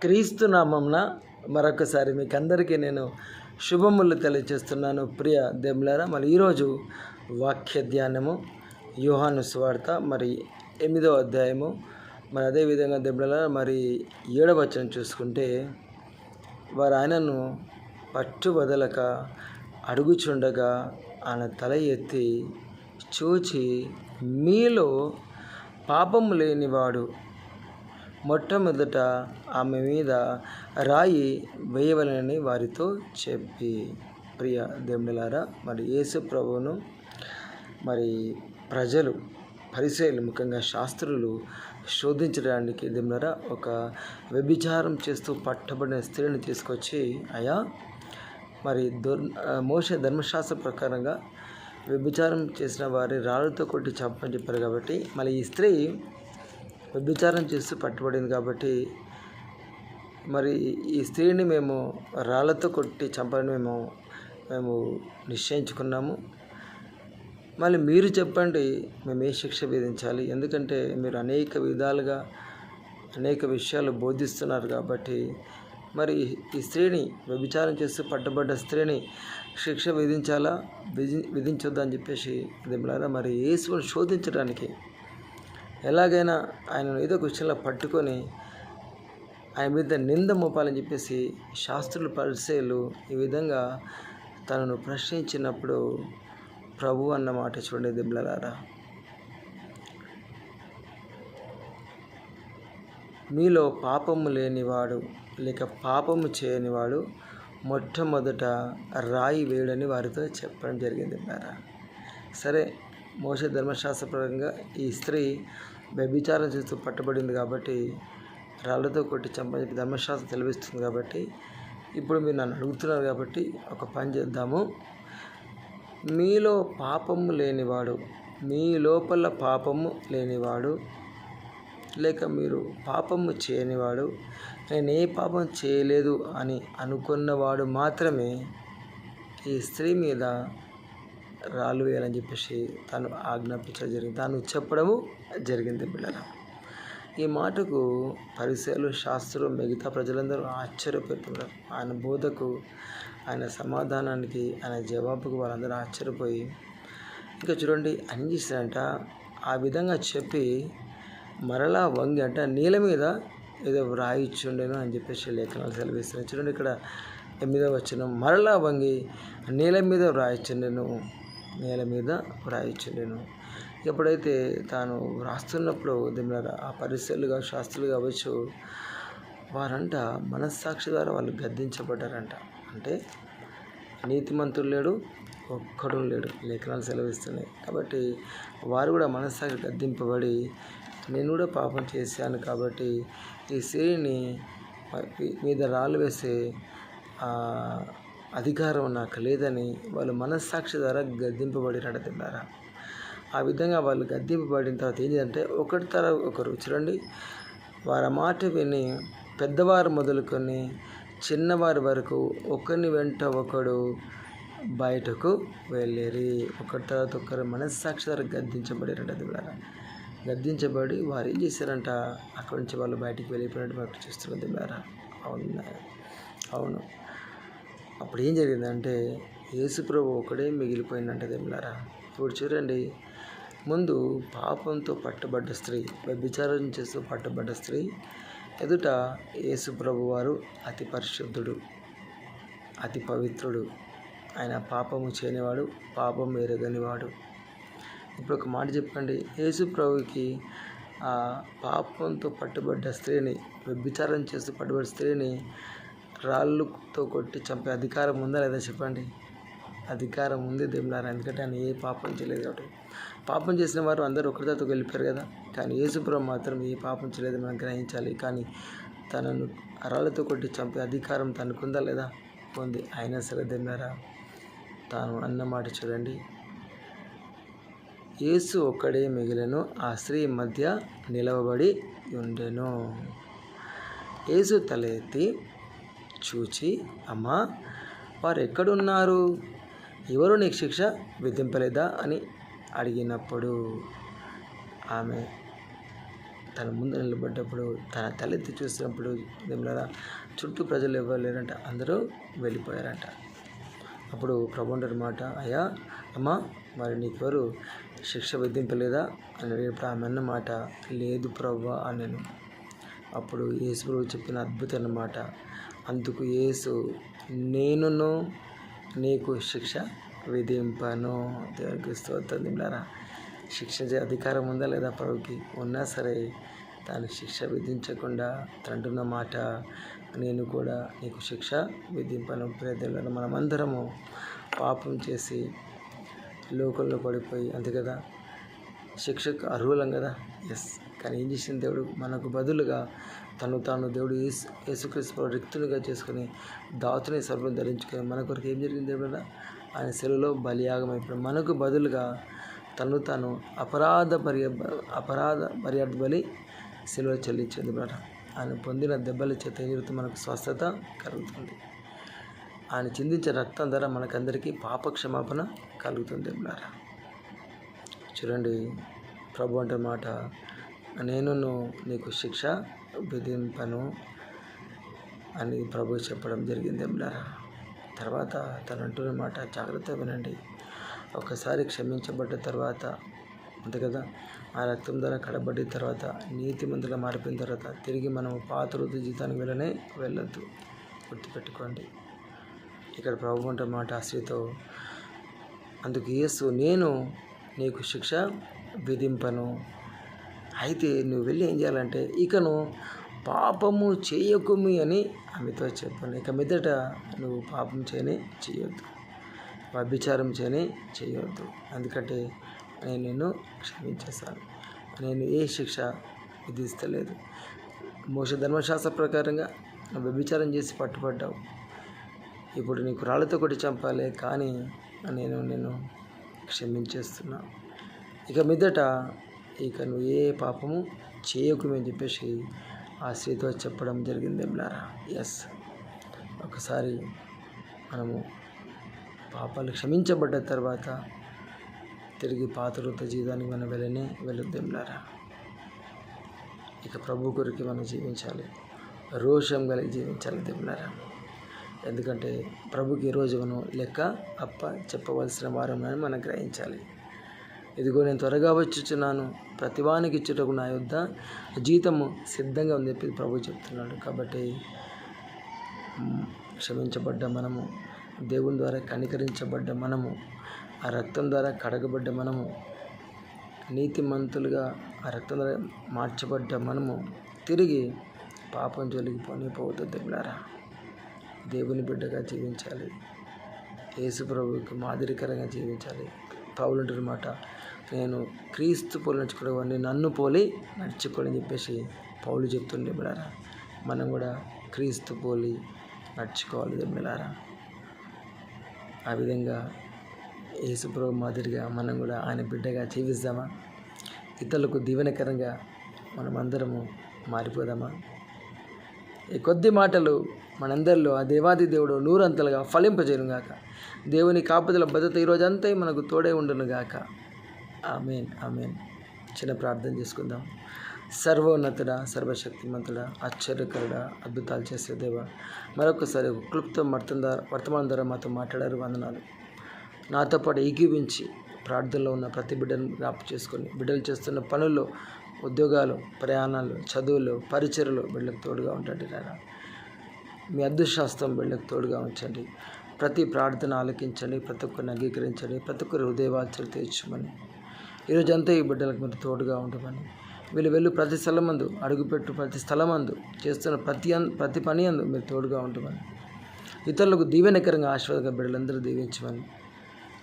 క్రీస్తు నామంన మరొకసారి మీకు అందరికీ నేను శుభములు తెలియజేస్తున్నాను. ప్రియ దేవులారా, మరి ఈరోజు వాక్య ధ్యానము యోహాను సువార్త 8వ అధ్యాయము. మరి అదేవిధంగా దేవులారా, మరి 7వ వచనం చూసుకుంటే, వారు ఆయనను పట్టుబదలక అడుగుచుండగా ఆయన తల ఎత్తి చూచి, మీలో పాపము లేనివాడు మొట్టమొదట ఆమె మీద రాయి వేయవలనని వారితో చెప్పి. ప్రియ దేవులారా, మరి యేసు ప్రభువును మరి ప్రజలు, పరిసయ్యులు, ముఖ్యంగా శాస్త్రులు శోధించడానికి దేవులారా ఒక వ్యభిచారం చేస్తూ పట్టబడిన స్త్రీని తీసుకొచ్చి, అయ్యా మరి మోషే ధర్మశాస్త్ర ప్రకారంగా వ్యభిచారం చేసిన వారి రాళ్ళతో కొట్టి చంపని చెప్పారు. కాబట్టి మళ్ళీ ఈ స్త్రీ వ్యభిచారం చేస్తూ పట్టుబడింది. కాబట్టి మరి ఈ స్త్రీని మేము రాళ్ళతో కొట్టి చంపాలని మేము నిశ్చయించుకున్నాము. మళ్ళీ మీరు చెప్పండి, మేము ఏ శిక్ష విధించాలి? ఎందుకంటే మీరు అనేక విధాలుగా అనేక విషయాలు బోధిస్తున్నారు. కాబట్టి మరి ఈ స్త్రీని, వ్యభిచారం చేస్తూ పట్టబడ్డ స్త్రీని శిక్ష విధించాలా, విధించొద్దా అని చెప్పేసి దేవులారా మరి యేసుని శోధించడానికి ఎలాగైనా ఆయనను ఏదో ఒక విషయంలో పట్టుకొని ఆయన మీద నింద మోపాలని చెప్పేసి శాస్త్రులు, పరిసయ్యులు ఈ విధంగా తనను ప్రశ్నించినప్పుడు ప్రభు అన్న మాట చూడండి దేవులారా, మీలో పాపము లేనివాడు లేక పాపము చేయనివాడు మొట్టమొదట రాయి వేయడని వారితో చెప్పడం జరిగింది. సరే, మోషే ధర్మశాస్త్ర ప్రకారంగా ఈ స్త్రీ వ్యభిచారం చేస్తూ పట్టబడింది కాబట్టి రాళ్ళతో కొట్టి చంపని చెప్పి ధర్మశాస్త్రం తెలివిస్తుంది. కాబట్టి ఇప్పుడు మీరు నన్ను అడుగుతున్నారు కాబట్టి ఒక పని చేద్దాము. మీలో పాపము లేనివాడు, మీ లోపల పాపము లేనివాడు లేక మీరు పాపము చేయనివాడు, నేను ఏ పాపం చేయలేదు అని అనుకున్నవాడు మాత్రమే ఈ స్త్రీ మీద రాళ్ళు వేయాలని చెప్పేసి తాను ఆజ్ఞాపించడం జరిగింది, తాను చెప్పడము జరిగింది. పిల్లల, ఈ మాటకు పరిసయ్యులు, శాస్త్రులు, మిగతా ప్రజలందరూ ఆశ్చర్యపోతున్నారు. ఆయన బోధకు, ఆయన సమాధానానికి, ఆయన జవాబుకు వాళ్ళందరూ ఆశ్చర్యపోయి, ఇంకా చూడండి అని చేశారంట. ఆ విధంగా చెప్పి మరలా వంగి, అంటే నీళ్ళ మీద ఏదో వ్రాయిచ్చుండేను అని చెప్పేసి లేఖనాలు సెలవిస్తున్నాయి. చూడండి ఇక్కడ 8వ వచనం, మరలా వంగి నేల మీద వ్రాయిచ్చుండెను, నేల మీద వ్రాయిచ్చుండెను. ఎప్పుడైతే తాను వ్రాస్తున్నప్పుడు ఆ పరిసయ్యులుగా, శాస్త్రులు కావచ్చు, వారంట మనస్సాక్షి ద్వారా వాళ్ళు గద్దించబడ్డారంట. అంటే నీతిమంతుడు లేడు, ఒక్కడు లేడు, లేఖనాలు సెలవిస్తున్నాయి. కాబట్టి వారు కూడా మనస్సాక్షి గద్దింపబడి, నేను కూడా పాపం చేశాను కాబట్టి ఈ స్త్రీని మీద రాళ్ళు వేసే అధికారం నాకు లేదని వాళ్ళు మనస్సాక్షి ద్వారా గద్దింపబడినట్టున్నారా. ఆ విధంగా వాళ్ళు గద్దింపబడిన తర్వాత ఏంటంటే ఒకరి తర్వాత ఒకరు చూడండి, వారి మాట విని పెద్దవారు మొదలుకొని చిన్నవారి వరకు ఒకరిని వెంట ఒకడు బయటకు వెళ్ళేరి. ఒకరి తర్వాత ఒకరు మనస్సాక్షి ద్వారా గద్దించబడినట్టున్నారా. గద్దించబడి వారు ఏం చేశారంట, అక్కడి నుంచి వాళ్ళు బయటికి వెళ్ళిపోయినట్టు మనకు చూస్తున్నది. అవును, అప్పుడు ఏం జరిగిందంటే యేసు ప్రభు ఒకడే మిగిలిపోయిందంటే దేవులారా. ఇప్పుడు చూడండి, ముందు పాపంతో పట్టబడ్డ స్త్రీ, వ్యభిచారం చేస్తూ పట్టబడ్డ స్త్రీ ఎదుట యేసు ప్రభు వారు అతి పరిశుద్ధుడు, అతి పవిత్రుడు, ఆయన పాపము చేయనివాడు, పాపం ఎరగనివాడు. ఇప్పుడు ఒక మాట చెప్పండి, యేసు ప్రభుకి ఆ పాపంతో పట్టుబడ్డ స్త్రీని, వ్యభిచారం చేస్తూ పట్టుబడ్డ స్త్రీని రాళ్ళతో కొట్టి చంపే అధికారం ఉందా లేదా చెప్పండి? అధికారం ఉంది దేవులారా. ఎందుకంటే ఆయన ఏ పాపం చేయలేదు కాబట్టి. పాపం చేసిన వారు అందరూ ఒకరితో వెళ్ళిపోయారు కదా. కానీ యేసు ప్రభు మాత్రం ఏ పాపం చేయలేదు మనం గ్రహించాలి. కానీ తనను రాళ్ళతో కొట్టి చంపే అధికారం తనకుందా లేదా? ఉంది. అయినా సరే దేవులారా, తాను అన్నమాట చూడండి, యేసు ఒక్కడే మిగిలెను, ఆ స్త్రీ మధ్య నిలవబడి ఉండెను. యేసు తల ఎత్తి చూచి, అమ్మా, వారు ఎక్కడున్నారు? ఎవరు నీకు శిక్ష విధింపలేదా అని అడిగినప్పుడు ఆమె తన ముందు నిలబడ్డప్పుడు, తన తలెత్తి చూసినప్పుడు దేవులారా చుట్టూ ప్రజలు ఎవరు లేరంట, అందరూ వెళ్ళిపోయారంట. అప్పుడు ప్రభు అంటారు మాట, అయ్యా అమ్మా మరి నీకెవరు శిక్ష విధింపలేదా అని అడిగినప్పుడు ఆమె అన్న మాట, లేదు ప్రభువా అని నేను. అప్పుడు యేసు ప్రభు చెప్పిన అద్భుతమైన మాట, అందుకు యేసు, నేనును నీకు శిక్ష విధింపను. దేవునికి స్తోత్రం. దేవులారా శిక్షించే అధికారం ఉందా లేదా ప్రభుకి? ఉన్నా సరే తాను శిక్ష విధించకుండా తంటున్న మాట, నేను కూడా నీకు శిక్ష విధింపను. ప్రియదేవులారా మనమందరము పాపం చేసి లోకంలో పడిపోయి, అంతే కదా, శిక్షకు అర్హులం కదా. ఎస్, కానీ ఏం చేసిన దేవుడు మనకు బదులుగా తాను దేవుడు యేసుక్రీస్తు రిక్తునిగా చేసుకుని దాతుని సర్వం ధరించుకొని మన కొరకు ఏం జరిగింది దేవుడు? ఆయన సెలవులో బలియాగం అయిపోయి మనకు బదులుగా తాను అపరాధ పర్యార్థ బలి సెలవు చెల్లించింది బ్రదర్. ఆయన పొందిన దెబ్బల చేత ఏం జరుగుతుంది? మనకు స్వస్థత కలుగుతుంది. ఆయన చిందించే రక్తం ద్వారా మనకందరికీ పాప క్షమాపణ కలుగుతుంది బ్రదర్. చూడండి ప్రభు అంటే మాట, నేను నీకు శిక్ష విధింపను అని ప్రభు చెప్పడం జరిగింది బ్రదర్. తర్వాత తను అంటున్న మాట జాగ్రత్తగా వినండి. ఒకసారి క్షమించబడ్డ తర్వాత, అంతే కదా, ఆ రక్తం ద్వారా కడబడిన తర్వాత, నీతిమంతులుగా మారిపోయిన తర్వాత తిరిగి మనం పాత ఋతు జీవితానికి వెళ్ళొద్దు. గుర్తుపెట్టుకోండి. ఇక్కడ ప్రభు అంటే మాట ఆ స్త్రీతో, అందుకు యేసు, నేను నీకు శిక్ష విధింపను. అయితే నువ్వు వెళ్ళి ఏం చేయాలంటే, ఇకను పాపము చేయకుమి అని ఆమెతో చెప్పాను. ఇక మీదట నువ్వు పాపం చేయొద్దు, వ్యభిచారం చేయొద్దు. ఎందుకంటే నేను నిన్ను క్షమించేశాను. నేను ఏ శిక్ష విధిస్తలేదు. మోషే ధర్మశాస్త్ర ప్రకారంగా నువ్వు వ్యభిచారం చేసి పట్టుబడ్డావు. ఇప్పుడు నీకు రాళ్ళతో కొట్టి చంపాలి, కానీ నేను క్షమించేస్తున్నా. ఇక మీదట నువ్వు ఏ పాపము చేయకుని అని చెప్పేసి ఆ స్త్రీతో చెప్పడం జరిగింది ఏమిలారా. ఎస్, ఒకసారి మనము పాపాలు క్షమించబడ్డ తర్వాత తిరిగి పాత ఋతు జీవితానికి మనం వెళ్ళొద్దేంలారా. ఇక ప్రభు కొరికి మనం జీవించాలి, రోషం కలిగి జీవించాలి దేవులారా. ఎందుకంటే ప్రభుకి ఈరోజు మనం లెక్క చెప్పవలసిన వారమని మనం గ్రహించాలి. ఇదిగో నేను త్వరగా వచ్చుచున్నాను, ప్రతివానికి ఇచ్చుటకు నా యొద్ద జీతము సిద్ధంగా ఉంది చెప్పి ప్రభు చెప్తున్నాడు. కాబట్టి క్షమించబడ్డ మనము, దేవుని ద్వారా కనికరించబడ్డ మనము, ఆ రక్తం ద్వారా కడగబడ్డ మనము, నీతిమంతులుగా ఆ రక్తం ద్వారా మార్చబడ్డ మనము తిరిగి పాపం జోలికి పోనిపోవద్దు దేవులారా. దేవుని బిడ్డగా జీవించాలి, యేసు ప్రభువుకి మాదిరికరంగా జీవించాలి. పౌలు మాట, నేను క్రీస్తు పోలి నడుచుకునేవాడిని, నన్ను పోలి నడుచుకోవాలని చెప్పేసి పౌలు చెప్తుండే బిడ్డారా. మనం కూడా క్రీస్తు పోలి నడుచుకోవాలి దేవులారా. ఆ విధంగా యేసు ప్రభు మాదిరిగా మనం కూడా ఆయన బిడ్డగా జీవిస్తామా? ఇతరులకు దీవెనకరంగా మనమందరము మారిపోదామా? ఈ కొద్ది మాటలు మనందరిలో ఆ దేవాది దేవుడు నూరంతలుగా ఫలింపజేయునుగాక. దేవుని కాపుదల భద్రత ఈరోజంతా మనకు తోడే ఉండునుగాక. ఆమేన్, ఆమేన్. చిన్న ప్రార్థన చేసుకుందాం. సర్వోన్నతుడా, సర్వశక్తిమంతుడా, ఆశ్చర్యకరుడా, అద్భుతాలు చేసే దేవ, మరొకసారి క్లుప్త వర్తమానం ద్వారా మాతో మాట్లాడారు. వందనాలు. నాతో పాటు ఏకీవించి ప్రార్థనలో ఉన్న ప్రతి బిడ్డను జ్ఞాపకం చేసుకొని, బిడ్డలు చేస్తున్న పనుల్లో, ఉద్యోగాలు, ప్రయాణాలు, చదువులు, పరిచర్లు బిడ్డలకు తోడుగా ఉండండి నాయనా. మీ అదృష్టహస్తం బిడ్డలకు తోడుగా ఉంచండి. ప్రతి ప్రార్థన ఆలకించండి, ప్రతి ఒక్కరిని అంగీకరించండి, ప్రతి ఒక్కరి హృదయవాంఛలు తీర్చమని, ఈరోజంతా ఈ బిడ్డలకు మీరు తోడుగా ఉండమని, వీళ్ళు వెళ్ళు ప్రతి స్థలమందు, అడుగుపెట్టు ప్రతి స్థలమందు, చేస్తున్న ప్రతి పని అందు మీరు తోడుగా ఉండమని, ఇతరులకు దీవెనకరంగా ఆశీర్వాదంగా బిడ్డలందరూ దీవించమని,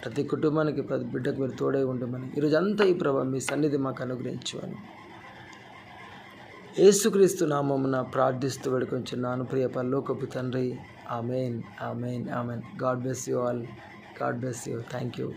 ప్రతి కుటుంబానికి ప్రతి బిడ్డకు మీరు తోడై ఉండమని, ఈరోజంతా ఈ ప్రభావం మీ సన్నిధి మాకు అనుగ్రహించమని యేసుక్రీస్తు నామమున ప్రార్థిస్తూ వేడుకొంచున్నాను ప్రియ పరలోకపు తండ్రి. Amen, amen, amen. God bless you all. God bless you. Thank you.